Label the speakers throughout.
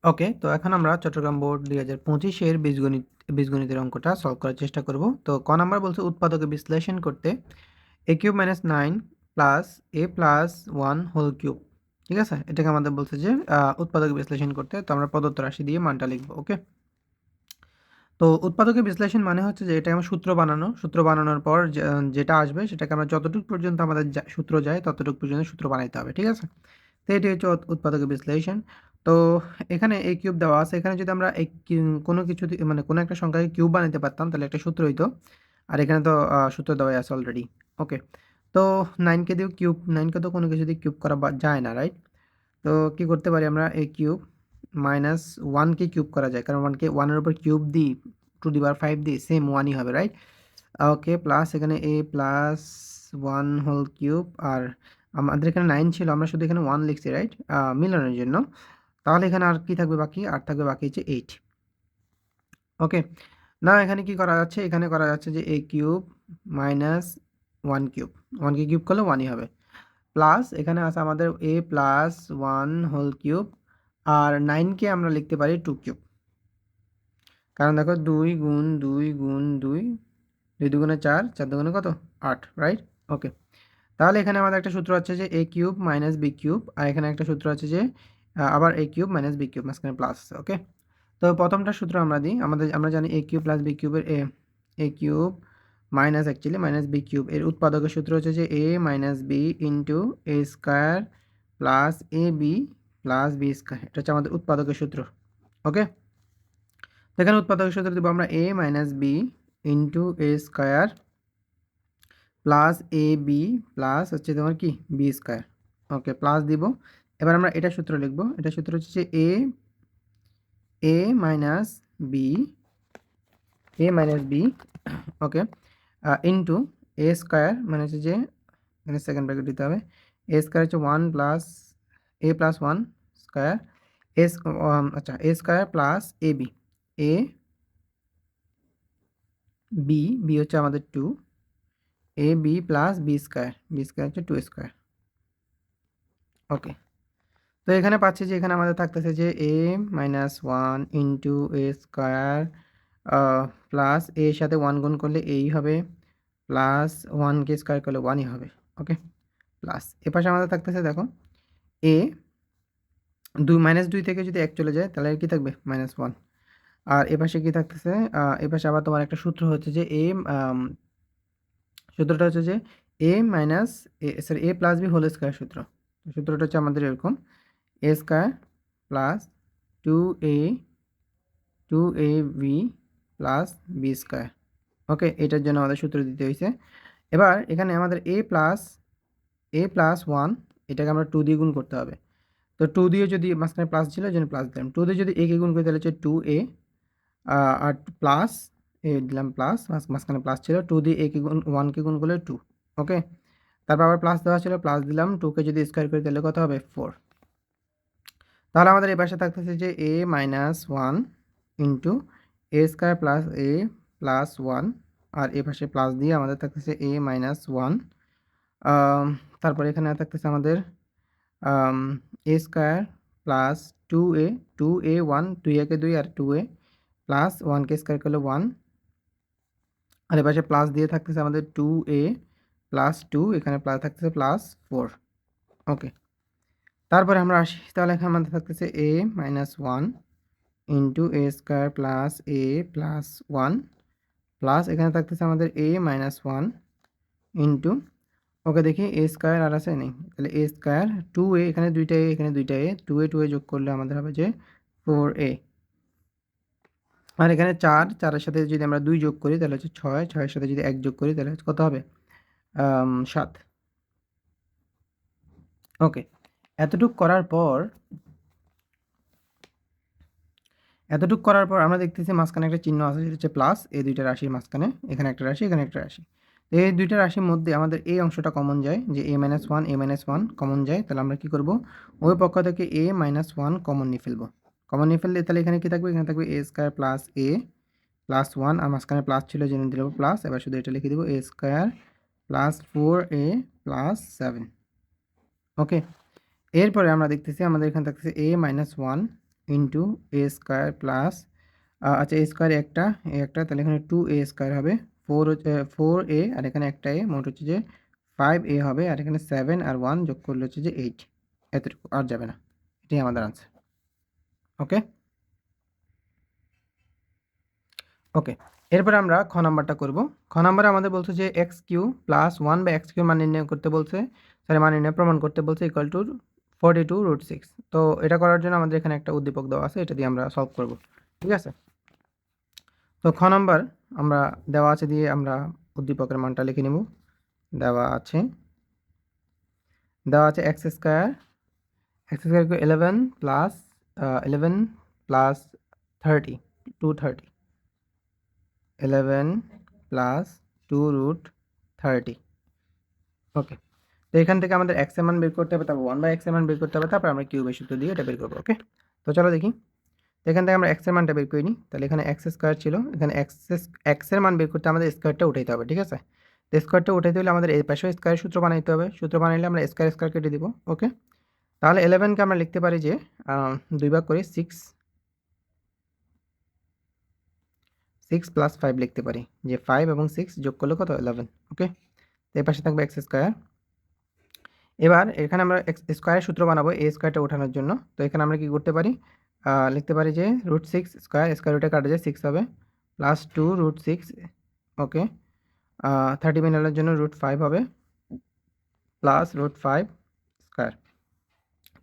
Speaker 1: ওকে, তো এখন আমরা চট্টগ্রাম বোর্ড ২০২৫ এর বীজগণিতের অঙ্কটা সলভ করার চেষ্টা করব। তো ক নাম্বার বলছে উৎপাদকে বিশ্লেষণ করতে a³ - 9 plus a plus 1 whole cube. ঠিক আছে? এটাকে আমাদের বলছে যে উৎপাদকে বিশ্লেষণ করতে। তো আমরা প্রদত্ত রাশি দিয়ে মানটা লিখব। ওকে? তো উৎপাদকে বিশ্লেষণ মানে হচ্ছে যে এটা আমার সূত্র বানানো। সূত্র বানানোর পর যেটা আসবে সেটাকে আমরা যতটুকু পর্যন্ত আমাদের সূত্র যায় ততটুকু পর্যন্ত সূত্র বানাইতে হবে। ঠিক আছে? তো এটি হচ্ছে উৎপাদকের বিশ্লেষণ। তো এখানে এই কিউব দেওয়া আছে। এখানে যদি আমরা এই কোনো কিছু মানে কোনো একটা সংখ্যাকে কিউব বানাইতে পারতাম তাহলে একটা সূত্র হইতো। আর এখানে তো সূত্র দেওয়াই আছে অলরেডি। ওকে। তো 9 কে দিয়েও কিউব, 9 কে তো কোনো কিছু দিয়ে কিউব করা যায় না, রাইট? তো কি করতে পারি আমরা, এই কিউব মাইনাস 1 কে কিউব করা যায়। কারণ 1 কে 1 এর উপর কিউব দিই, টু দি পাওয়ার 5 দিই, সেম 1 ই হবে, রাইট? ওকে, প্লাস এখানে a প্লাস 1 হোল কিউব। আর আমাদের এখানে 9 ছিল, আমরা শুধু এখানে 1 লিখছি, রাইট? মিলানোর জন্য। তাহলে এখানে আর কি থাকবে বাকি? আর থাকবে বাকি হচ্ছে 8। ওকে। না, এখানে কি করা যাচ্ছে? এখানে করা যাচ্ছে যে a cube minus 1 cube. 1 K cube করলে 1 ই হবে। প্লাস এখানে আছে আমাদের a প্লাস 1 হোল কিউব। আর 9 কে আমরা লিখতে পারি 2 কিউব। কারণ দেখো 2 গুণ 2 গুণ 2, 2 দুগুণে 4, 4 দুগুণে কত? 8, রাইট? ওকে। তাহলে এখানে আমাদের একটা সূত্র আছে যে a cube minus b cube. আর এখানে একটা সূত্র আছে যে আবার a cube minus b cube, মাঝখানে প্লাস আছে। ওকে। তো প্রথমটা সূত্র আমরা দিই। আমরা জানি a কিউব প্লাস b কিউবের a cube minus actually minus b cube এর উৎপাদকের সূত্র হচ্ছে যে a minus b into a square plus ab plus b square. এটা হচ্ছে আমাদের উৎপাদকের সূত্র। ওকে। তো এখানে উৎপাদকের সূত্র দেবো আমরা a minus b into a square plus A B plus হচ্ছে তোমার কি বি স্কোয়ার। ওকে, প্লাস দিব। এবার আমরা এটা সূত্র লিখব। এটা সূত্র হচ্ছে যে এ মাইনাস বি, এ মাইনাস বি, ওকে, ইন্টু এ স্কোয়ার মানে হচ্ছে যে এখানে সেকেন্ড ব্র্যাকেট দিতে হবে। এ স্কোয়ার হচ্ছে 1 প্লাস এ প্লাস 1 স্কোয়ার এস, আচ্ছা, a square plus A b, a b, b হচ্ছে আমাদের 2, a B plus B square, b square হচ্ছে 2 স্কোয়ার। ওকে। তো এখানে পাচ্ছি যে এখানে আমাদের থাকতেছে যে a minus 1 into A square plus এর সাথে 1 গুণ করলে এই হবে, প্লাস 1 কে স্কোয়ার করলে 1ই হবে। ওকে, প্লাস এপাশে আমাদের থাকতেছে দেখো a 2 মাইনাস 2 থেকে যদি 1 চলে যায় তাহলে কি থাকবে? মাইনাস 1। আর এপাশে কি থাকতেছে? এপাশে আবার তোমার একটা সূত্র হচ্ছে যে সূত্রটা হচ্ছে যে a minus sorry a plus B whole square সূত্র। সূত্রটা হচ্ছে আমাদের এরকম, a square plus 2a 2ab plus B square. Okay, এটার জন্য আমাদের সূত্র দিতে হয়েছে। এবার এখানে আমাদের a প্লাস 1 এটাকে আমরা 2 দিয়ে গুণ করতে হবে। তো 2 দিয়ে যদি মাঝখানে প্লাস ছিল এই জন্য প্লাস দিলাম। 2 দিয়ে যদি a কে গুণ করি তাহলে হচ্ছে 2a, আর প্লাস এ দিলাম প্লাস, মাঝখানে প্লাস ছিল। 2 দিয়ে a কে গুণ 1 কে গুণ করলে 2। ওকে, তারপর আবার প্লাস দেওয়া ছিল, প্লাস দিলাম। 2 কে যদি স্কোয়ার করি তাহলে কত হবে? 4। তাহলে আমাদের এই পাশে থাকতেছে যে a minus 1 into A square plus a plus 1। আর এ পাশে প্লাস দিয়ে আমাদের থাকতেছে a মাইনাস 1। তারপর এখানে থাকতেছে আমাদের এ স্কোয়ার প্লাস 2a, 2a 1, 2 একে 2 আর 2a প্লাস 1 কে স্কোয়ার করলে 1। আর এ পাশে প্লাস দিয়ে থাকতেছে আমাদের 2a প্লাস 2, এখানে প্লাস থাকতেছে প্লাস 4। ওকে, তারপরে আমরা আসি। তাহলে এখানে আমাদের থাকতেছে a minus 1 into A square plus a plus 1 plus এখানে থাকতেছে আমাদের a মাইনাস 1 ইন্টু, ওকে দেখি এ স্কোয়ার আর আছে নেই, তাহলে এ স্কোয়ার 2a, এখানে দুইটা a, এখানে দুইটা a, 2a যোগ করলে আমাদের হবে যে 4a। আর এখানে 4, 4 এর সাথে যদি আমরা 2 যোগ করি তাহলে হচ্ছে 6, 6 এর সাথে যদি 1 যোগ করি তাহলে কত হবে? 7। ওকে, এতটুক করার পর আমরা দেখতেছি মাঝখানে একটা চিহ্ন আছে, সেটা হচ্ছে প্লাস। এই দুইটা রাশির মাঝখানে এখানে একটা রাশি, এখানে একটা রাশি। তো এই দুইটা রাশির মধ্যে আমাদের এই অংশটা কমন যায়, যে a minus 1, a minus 1 common যায়। তাহলে আমরা কি করব? ওই পক্ষ থেকে a মাইনাস 1 কমন নিয়ে ফেলবো। কমন নিয়ে ফেললে তাহলে এখানে কি থাকবে? এখানে থাকবে a square plus a plus 1, আর মাঝখানে প্লাস ছিল জেনে দিলাম প্লাস। এবার শুধু এটা লিখে দেবো a square plus 4a plus 7। ওকে, এরপরে আমরা দেখতেছি আমাদের এখানে থাকতেছে a minus 1 into A square plus আচ্ছা এ স্কোয়ার একটা তাহলে এখানে 2a স্কোয়ার হবে 4a আর এখানে একটা এ মোট হচ্ছে যে 5a হবে আর এখানে 7 আর 1 যোগ করলে হচ্ছে যে 8 এতটুকু আর যাবে না এটাই আমাদের আনসার ওকে ওকে এরপরে আমরা খ নাম্বারটা করব খ নাম্বারে আমাদের বলছে যে এক্স কিউ প্লাস ওয়ান বা এক্স কিউ মান নির্ণয় করতে বলছে মান নির্ণয় প্রমাণ করতে বলছে ইকুয়াল টু 42√6 তো এটা করার জন্য আমাদের এখানে একটা উদ্দীপক দেওয়া আছে এটা দিয়ে আমরা সলভ করব ঠিক আছে তো খ নাম্বার আমরা দেওয়া আছে দিয়ে আমরা উদ্দীপকের মানটা লিখে নেব দেওয়া আছে x square 11 plus 11 plus 30 230 11 plus 2√30 ওকে তো এখান থেকে আমাদের এক্স এর মান বের করতে হবে তারপর 1/x এর মান বের করতে হবে তারপর আমরা কিউবের সূত্র দিয়ে এটা বের করবো ওকে তো চলো দেখি তো এখান থেকে আমরা এক্স এর মানটা বের করে নিই তাহলে এখানে এক্স স্কোয়ার ছিল এখানে এক্স এর মান বের করতে আমাদের স্কোয়ারটা উঠাইতে হবে ঠিক আছে তো স্কোয়ারটা উঠাইতে হলে আমাদের এই পাশেও স্কোয়ারের সূত্র বানাইতে হবে সূত্র বানাইলে আমরা স্কোয়ার কেটে দিব ওকে তাহলে 11কে আমরা লিখতে পারি যে 2 ভাগ করে 6 প্লাস 5 লিখতে পারি যে 5 এবং 6 যোগ করলে কত 11 ওকে তো এই পাশে থাকবে এক্স স্কোয়ার এবার এখানে আমরা এক্স স্কোয়ারের সূত্র বানাবো এই স্কোয়ারটা ওঠানোর জন্য তো এখানে আমরা কি করতে পারি লিখতে পারি যে √6 স্কোয়ার রুটে কাটা যায় 6 হবে প্লাস 2√6 ওকে 30 মিনারের জন্য √5 হবে প্লাস √5 স্কোয়ার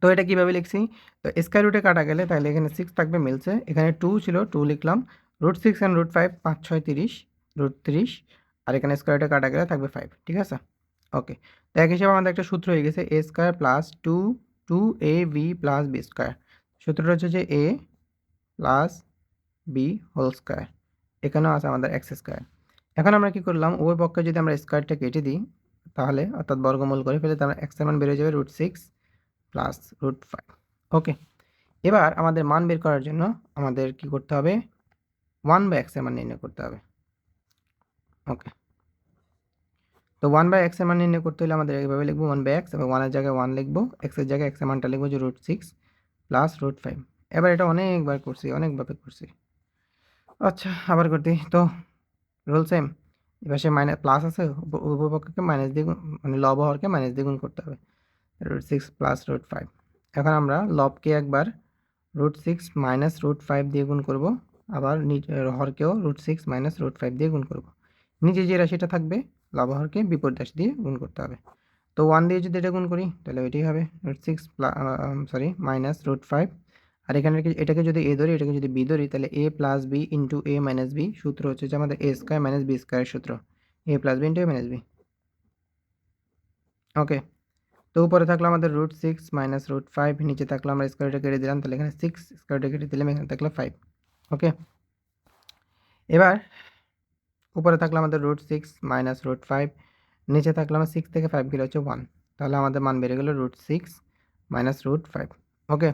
Speaker 1: তো এটা কীভাবে লিখছি তো স্কোয়ার রুটে কাটা গেলে তাহলে এখানে 6 থাকবে মিলছে এখানে 2 ছিল 2 লিখলাম √6 অ্যান্ড √5 5 6 30 √30 আর এখানে স্কোয়ার রুটে কাটা গেলে থাকবে 5 ঠিক আছে ওকে তো এক হিসাবে আমাদের একটা সূত্র হয়ে গেছে a square plus 2ab plus B square সূত্রটা হচ্ছে যে a plus B whole square এখানেও আছে আমাদের এক্স স্কোয়ার এখন আমরা কি করলাম উভয় পক্ষে যদি আমরা স্কোয়ারটা কেটে দিই তাহলে অর্থাৎ বর্গমূল করে ফেলে তাহলে এক্স এর মান বেড়ে যাবে √6 প্লাস √5 ওকে এবার আমাদের মান বের করার জন্য আমাদের কি করতে হবে 1/x এর মান নির্ণয় করতে হবে ওকে তো 1/x এর মান নির্ণয় করতে হলে আমাদের এইভাবে লিখবো 1/x এবং 1 এর জায়গায় 1 লিখবো x এর জায়গায় x এর মানটা লিখবো যে √6 প্লাস √5 এবার এটা অনেকবার করছি অনেকভাবে করছি আচ্ছা আবার করতে তো রুল সেম এবার সে মাইনাস প্লাস আছে উভয় পক্ষকে মাইনাস দিয়ে মানে লব হরকে মাইনাস দিয়ে গুণ করতে হবে √6 প্লাস √5 এখন আমরা লবকে একবার √6 মাইনাস √5 দিয়ে গুণ করব আবার হরকেও √6 মাইনাস √5 দিয়ে গুণ করব নিচে যে রাশিটা থাকবে লবহরকে বিপরীত রাশি দিয়ে গুণ করতে হবে তো 1 দিয়ে যদি এটা গুণ করি তাহলে এটাই হবে √6 মাইনাস √5 আর এখানে এটাকে যদি এ ধরি এটাকে যদি বি ধরি তাহলে a plus B into A minus B সূত্র হচ্ছে যে আমাদের a স্কোয়ার মাইনাস বি স্কোয়ারের সূত্র a plus B into A minus b okay তো উপরে থাকলো আমাদের √6 মাইনাস √5 নিচে থাকলো আমরা স্কোয়ারটা কেটে দিলাম তাহলে এখানে 6 স্কোয়ারটা কেটে দিলাম এখানে থাকলো 5 ওকে এবার উপরে থাকলো আমাদের √6 মাইনাস √5 নিচে থাকলো আমার 6 থেকে 5 গেলে হচ্ছে 1 তাহলে আমাদের মান বেড়ে গেল √6 মাইনাস √5 ওকে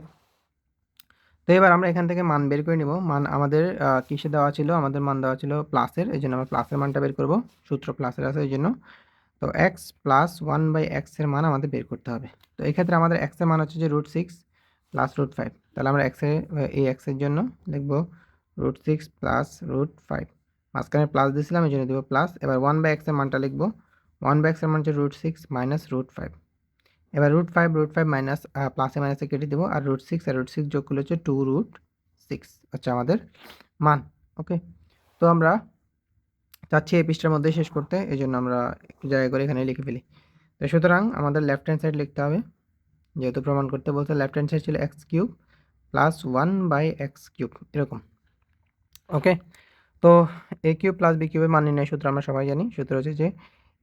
Speaker 1: তো এবার আমরা এখান থেকে মান বের করে নিব মান আমাদের কিসে দেওয়া ছিল আমাদের মান দেওয়া ছিল প্লাসের এই জন্য আমরা প্লাসের মানটা বের করব সূত্র প্লাসের আছে এই জন্য তো এক্স প্লাস 1/x এর মান আমাদের বের করতে হবে তো এক্ষেত্রে আমাদের x এর মান হচ্ছে যে √6 প্লাস √5 তাহলে আমরা এই x এর জন্য লিখব √6 প্লাস √5 মাঝখানে প্লাস দিয়েছিলাম এই জন্য দেবো প্লাস এবার 1/x এর মানটা লিখব 1/x এর মান হচ্ছে √6 মাইনাস √5 এবার √5 মাইনাস প্লাসে মাইনাসে কেটে দেবো আর √6 আর √6 যোগ করলে হচ্ছে 2√6 হচ্ছে আমাদের মান ওকে তো আমরা চাচ্ছি এই পৃষ্ঠার মধ্যে শেষ করতে এই জন্য আমরা একটু জায়গা করে এখানে লিখে ফেলি তো সুতরাং আমাদের লেফট হ্যান্ড সাইড লিখতে হবে যেহেতু প্রমাণ করতে বলতে লেফট হ্যান্ড সাইড ছিল x³ প্লাস 1/x³ এরকম ওকে তো a³ প্লাস b³ এর মান নির্ণয় সূত্র আমরা সবাই জানি সূত্র হচ্ছে যে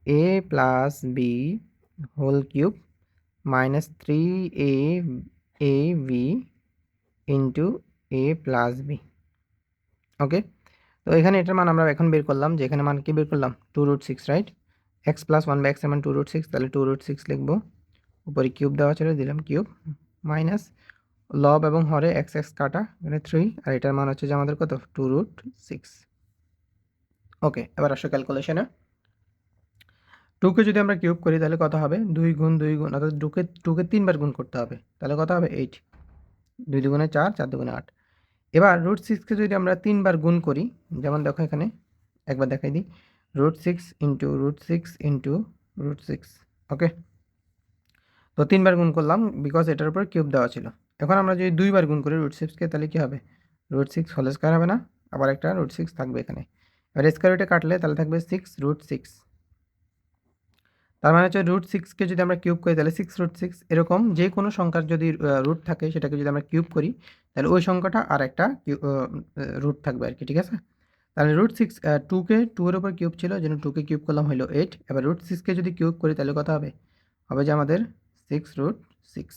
Speaker 1: a plus B whole cube minus 3ab into a plus b okay তো এখানে এটার মান আমরা এখন বের করলাম যে এখানে মান কি বের করলাম 2√6 রাইট x প্লাস 1/x এর মান 2√6 তাহলে 2√6 লিখব উপরে কিউব দেওয়া ছিল দিলাম কিউব মাইনাস লব এবং হরে x কাটা এখানে 3 আর এটার মান হচ্ছে যে আমাদের কত 2√6 ওকে এবার আসো ক্যালকুলেশনে 2 কে যদি আমরা কিউব করি তাহলে কত হবে 2 গুণ 2 গুণ অর্থাৎ 2 কে 3 বার গুণ করতে হবে তাহলে কত হবে 8 2 দুগুণে 4, 4 দুগুণে 8। এবার √6কে যদি আমরা 3 বার গুণ করি, যেমন দেখো এখানে একবার দেখাই দিই, √6 ইন্টু √6 ইন্টু √6, ওকে। তো 3 বার গুণ করলাম বিকজ এটার উপর কিউব দেওয়া ছিল। এখন আমরা যদি 2 বার গুণ করি √6কে, তাহলে কী হবে, √6 হোল স্কয়ার হবে না, আবার একটা √6 থাকবে এখানে। এবার স্কয়ার রুটে কাটলে তাহলে থাকবে 6√6। তার মানে হচ্ছে √6কে যদি আমরা কিউব করি তাহলে 6√6। এরকম যে কোনো সংখ্যার যদি রুট থাকে সেটাকে যদি আমরা কিউব করি তাহলে ওই সংখ্যাটা আর একটা রুট থাকবে আর কি, ঠিক আছে। তাহলে √6, 2কে 2 এর উপর কিউব ছিল, যেন 2কে কিউব করলাম হলো 8। এবার √6কে যদি কিউব করি তাহলে কত হবে, হবে যে আমাদের 6√6।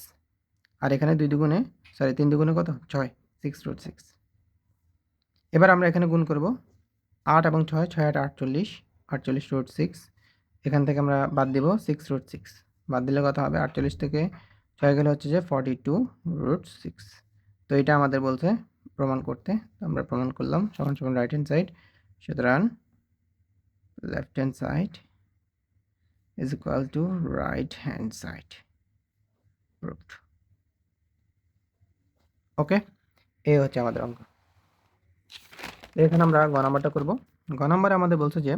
Speaker 1: আর এখানে 3 দুগুণে কত, 6, 6√6। এবার আমরা এখানে গুণ করব 8 এবং 6, 6 8 48, 48√6। এখান থেকে আমরা বাদ দেব 6√6, বাদ দিলে কত হবে, 48 থেকে 6 গেলে হচ্ছে যে 42√6। তো এটা আমাদের বলছে প্রমাণ করতে, আমরা প্রমাণ করলাম সমান সমান রাইট হ্যান্ড সাইড, সুতরাং left hand side is equal to right hand side, proved. Okay, এই হচ্ছে আমাদের অঙ্ক। এখানে আমরা গ নাম্বারটা করব। গ নাম্বারে আমাদের বলছে যে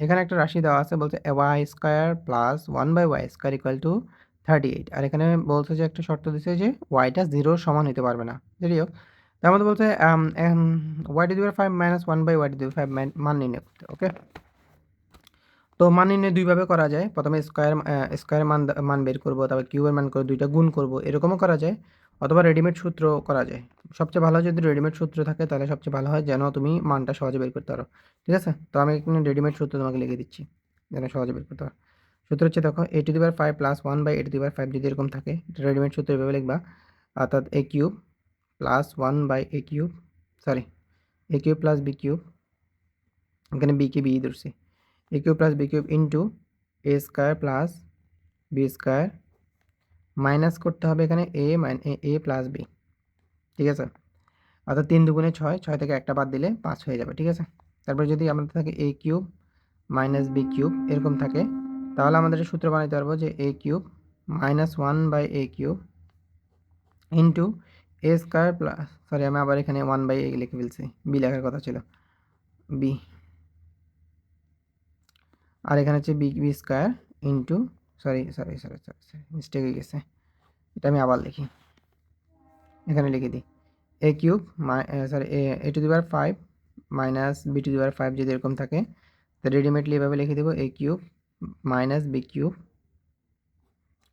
Speaker 1: এখানে একটা রাশি দেওয়া আছে, বলছে y² plus 1/y² equal to 38। আর এখানে বলছে যে একটা শর্ত দিচ্ছে যে ওয়াইটা 0 সমান হতে পারবে না। যাই হোক, তার মধ্যে বলছে y⁵ মাইনাস 1/y⁵ মান নির্ণয় করতে। ওকে, তো মান নির্ণয় দুইভাবে করা যায়। প্রথমে স্কোয়ারের মান বের করবো, তারপর কিউবের মান করে দুইটা গুণ করব, এরকমও করা যায়, অথবা রেডিমেড সূত্র করা যায়। সবচেয়ে ভালো হয় যদি রেডিমেড সূত্র থাকে, তাহলে সবচেয়ে ভালো হয়, যেন তুমি মানটা সহজে বের করতে পারো। ঠিক আছে, তো আমি এখানে রেডিমেড সূত্র তোমাকে লিখে দিচ্ছি যেন সহজে বের করতে পারো। সূত্র হচ্ছে দেখো a⁵ প্লাস 1/a⁵ যদি এরকম থাকে, রেডিমেড সূত্র এভাবে লিখবা, অর্থাৎ a³ plus 1/a³ a³ plus b³ এখানে b কে b ধরছি, a³ plus b³ into a² plus b² minus করতে হবে এখানে a প্লাস b। ঠিক আছে, অর্থাৎ 3 দুগুণে 6, 6 থেকে একটা বাদ দিলে 5 হয়ে যাবে। ঠিক আছে, তারপর যদি আমাদের থাকে a³ মাইনাস b³ এরকম থাকে, তাহলে আমাদের সূত্র বানাইতে পারবো যে a³ minus 1/a³ into a² plus, আমি আবার এখানে 1/a লিখে ফেলছি, b লেখার কথা ছিল, b। আর এখানে হচ্ছে b² ইন্টু, সরি মিস্টেক হয়ে গেছে, এটা আমি আবার লিখি, এখানে লিখে দিই a³ a⁵ মাইনাস b⁵ যদি এরকম থাকে, তো রেডিমেডলি এভাবে লিখে দেবো a³ minus b³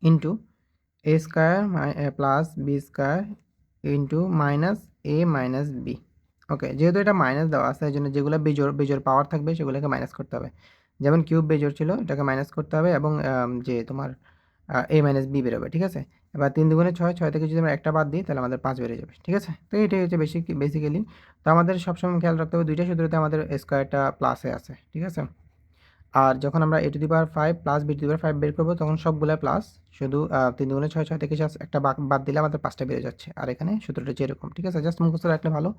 Speaker 1: into a² plus b² into minus a minus b। ওকে, যেহেতু এটা মাইনাস দেওয়া আছে, এই জন্য যেগুলো বেজোড় পাওয়ার থাকবে সেগুলোকে মাইনাস করতে হবে। যেমন কিউব বেজোড় ছিল, এটাকে মাইনাস করতে হবে, এবং যে তোমার a মাইনাস b বেরোবে। ঠিক আছে, এবার 3 দুগুণে 6, 6 থেকে যদি আমরা একটা বাদ দিই তাহলে আমাদের 5 বেড়ে যাবে। ঠিক আছে, তো এটাই হচ্ছে বেসিক্যালি। তো আমাদের সবসময় খেয়াল রাখতে হবে দুইটা সূত্রতে আমাদের স্কোয়ারটা প্লাসে আছে। ঠিক আছে, আর যখন আমরা a⁵ প্লাস b⁵ বের করবো তখন সবগুলো প্লাস, শুধু 3 দুগুণে 6, 6 থেকে জাস্ট একটা বাদ দিলে আমাদের 5টা বেড়ে যাচ্ছে। আর এখানে সূত্রটা হচ্ছে এরকম। ঠিক আছে, জাস্ট মুখস্থ রাখলে ভালো,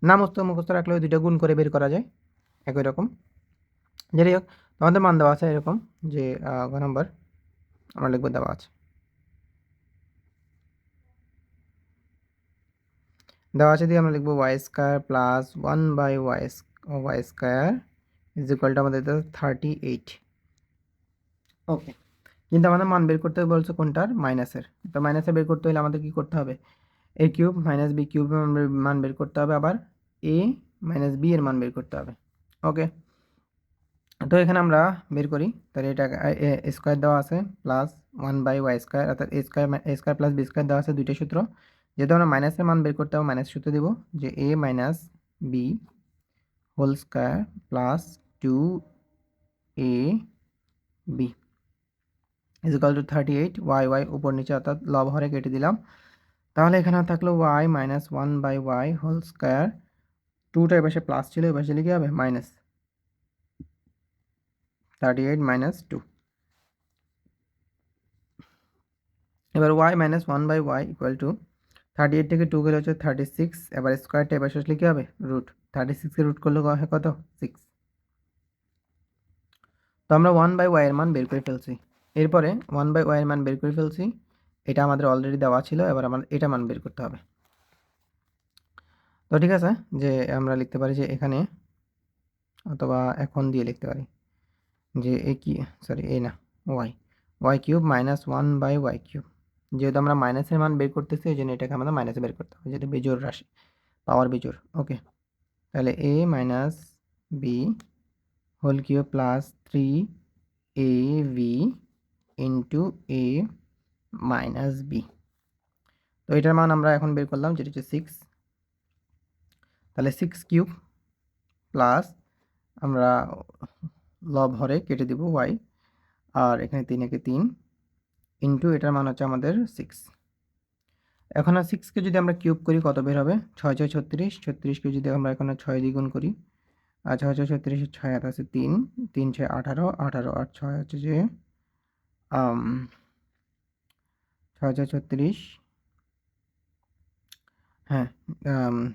Speaker 1: না মুখস্থ রাখলেও দুইটা গুণ করে বের করা যায় একই রকম। যাই হোক, আমাদের মান দেওয়া আছে এরকম যে ঘ নম্বর আমরা লিখবো, দেওয়া আছে দিয়ে আমরা লিখবো y² plus 1/y² is equal two আমাদের 38। ওকে, কিন্তু আমাদের মান বের করতে বলছে কোনটার, মাইনাসের। তো মাইনাসে বের করতে হলে আমাদের কি করতে হবে, a³ মাইনাস b³ মান বের করতে হবে, আবার a মাইনাস b এর মান বের করতে হবে। ওকে, তো এখানে আমরা বের করি, তাহলে এটা স্কোয়ার দেওয়া আছে প্লাস 1/y², অর্থাৎ a² প্লাস b² দেওয়া আছে, দুইটা সূত্র। যেহেতু আমরা মাইনাসের মান বের করতে হবে, মাইনাস সূত্র দিব যে a minus b whole square plus 2ab is equal to 38। y উপর নিচে অর্থাৎ লব হরে কেটে দিলাম, তাহলে এখানে থাকলো y minus 1/y whole square, 2টা এপাশে প্লাস ছিল, এপাশে লিখে হবে মাইনাস 38 মাইনাস 2। এবার y minus 1/y equal to 38 থেকে 2 গেলে হচ্ছে 36। এবার স্কোয়ারটা এপাশে আসলে কী হবে, রুট 36কে রুট করলে হয় কত, 6। তো আমরা 1/y এর মান বের করে ফেলছি। এরপরে 1/y এর মান বের করে ফেলছি, এটা আমাদের অলরেডি দেওয়া ছিল, এবার আমার এটা মান বের করতে হবে। তো ঠিক আছে, যে আমরা লিখতে পারি যে এখানে, অথবা এখন দিয়ে লিখতে পারি যে এ কি, সরি এ না, Y cube minus 1/y cube. যেহেতু আমরা মাইনাসের মান বের করতেছি, এই জন্য এটাকে আমাদের মাইনাসে বের করতে হবে, যেহেতু বিজোড় রাশি, পাওয়ার বিজোড়। ওকে, তাহলে a minus B whole cube plus 3ab into a minus B. তো এটার মান আমরা এখন বের করলাম, যেটা হচ্ছে 6। তাহলে 6 কিউব প্লাস আমরা লব হরে কেটে দিব y, আর এখানে 3 একে 3 ইন্টু এটার মান হচ্ছে আমাদের 6। এখন আর 6কে যদি আমরা কিউব করি কত বের হবে? 6 6 36, 36কে যদি আমরা এখানে 6 দ্বিগুণ করি, আর 6 6 36, 6 হাত আছে 3, 3 6 18, 18 আর 6 হচ্ছে যে 6 6 36, হ্যাঁ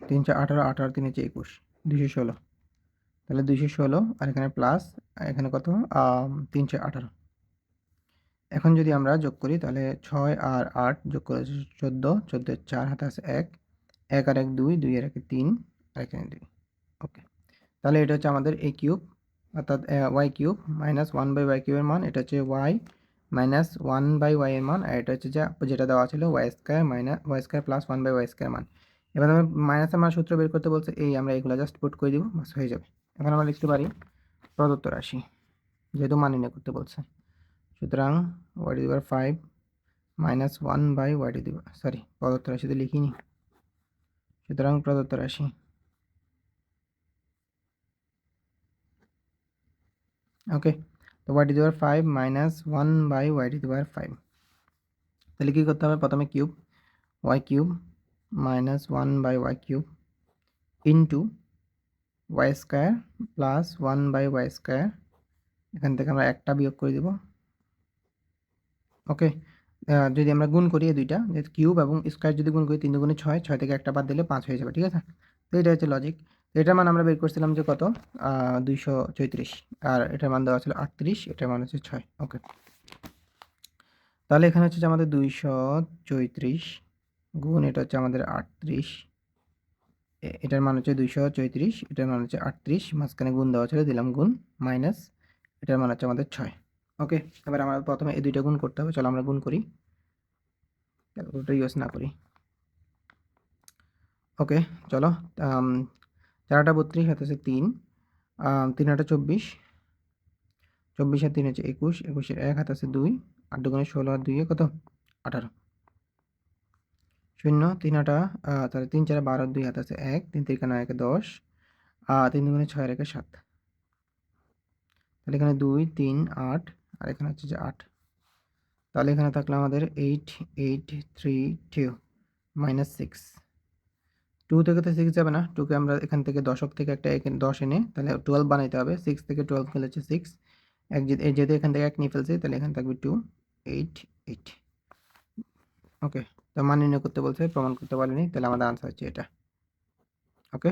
Speaker 1: 3 6 18, 18 3 হচ্ছে 21, 216। তাহলে 216, আর এখানে প্লাস, এখানে কত 3 6 18। এখন যদি আমরা যোগ করি তাহলে 6 আর 8 যোগ করে 14, 14 4 হাতে আছে 1, 1 আর 1 2, 2 আর 1 3, আর এখানে 2। ওকে, তাহলে এটা হচ্ছে আমাদের a কিউব, অর্থাৎ y কিউব মাইনাস 1/y কিউবের মান, এটা হচ্ছে y মাইনাস 1/y এর মান, আর এটা হচ্ছে যেটা দেওয়া ছিল y square minus y square plus 1/y square মান। এবার আমরা মাইনাসের মান সূত্র বের করতে বলছে, এই আমরা এগুলো জাস্ট পুট করে দিব, বাস হয়ে যাবে। এখন আমরা লিখতে পারি প্রদত্ত রাশি, যেহেতু মান নির্ণয় করতে বলছে, সুতরাং y⁵ মাইনাস 1/y⁵, সরি প্রদত্ত রাশিতে লিখিনি, সুতরাং প্রদত্ত রাশি, ওকে। তো y⁵ মাইনাস 1/y⁵, তাহলে কী করতে হবে? প্রথমে cube, y cube minus 1/y cube into y square plus 1/y square, এখান থেকে আমরা একটা বিয়োগ করে দেব। ওকে, যদি আমরা গুণ করি এই দুইটা, যেহেতু কিউব এবং স্কয়ার যদি গুণ করি 3 দুগুণে 6, 6 থেকে একটা বাদ দিলে 5 হয়ে যাবে, ঠিক আছে? তো এটা হচ্ছে লজিক। তো এটার মান আমরা বের করছিলাম যে কত, 234, আর এটার মান দেওয়া ছিল 38, এটার মান হচ্ছে 6। ওকে, তাহলে এখানে হচ্ছে যে আমাদের 234 গুণ এটা হচ্ছে আমাদের 38, এটার মান হচ্ছে 234, এটার মান হচ্ছে 38, মাঝখানে গুণ দেওয়া ছিল, দিলাম গুণ, মাইনাস এটার মান হচ্ছে আমাদের 6। ওকে, এবার আমরা প্রথমে এই দুইটা গুণ করতে হবে, চলো আমরা গুণ করি, ক্যালকুলেটর ইউজ না করি। ওকে, চলো, 4 32 হাতে আছে 3, 3 24, 24 আর 3 হচ্ছে 21, 21 1 হাতে আছে 2, 8 দুগুণে 16 আর 2 কত 18, 0 3 তাহলে 3 4 12, 2 হাতে আছে 1, 3 3 9 1 10, 3 দুগুণে 6 আর 1 7, তাহলে এখানে 2 3 8, আর এখানে হচ্ছে যে 8, তাহলে এখানে থাকলো আমাদের 8 8 3 2 মাইনাস 6। 2 থেকে তো 6 যাবে না, 2কে আমরা এখান থেকে দশক থেকে একটা 10 এনে তাহলে 12 বানাইতে হবে, 6 থেকে 12 গেলে হচ্ছে 6, যেহেতু এখান থেকে 1 নিয়ে ফেলছি, তাহলে এখানে থাকবে 2 8 8। ওকে, তো মান নির্ণয় করতে বলছে, প্রমাণ করতে পারিনি, তাহলে আমাদের আনসার হচ্ছে এটা। ওকে।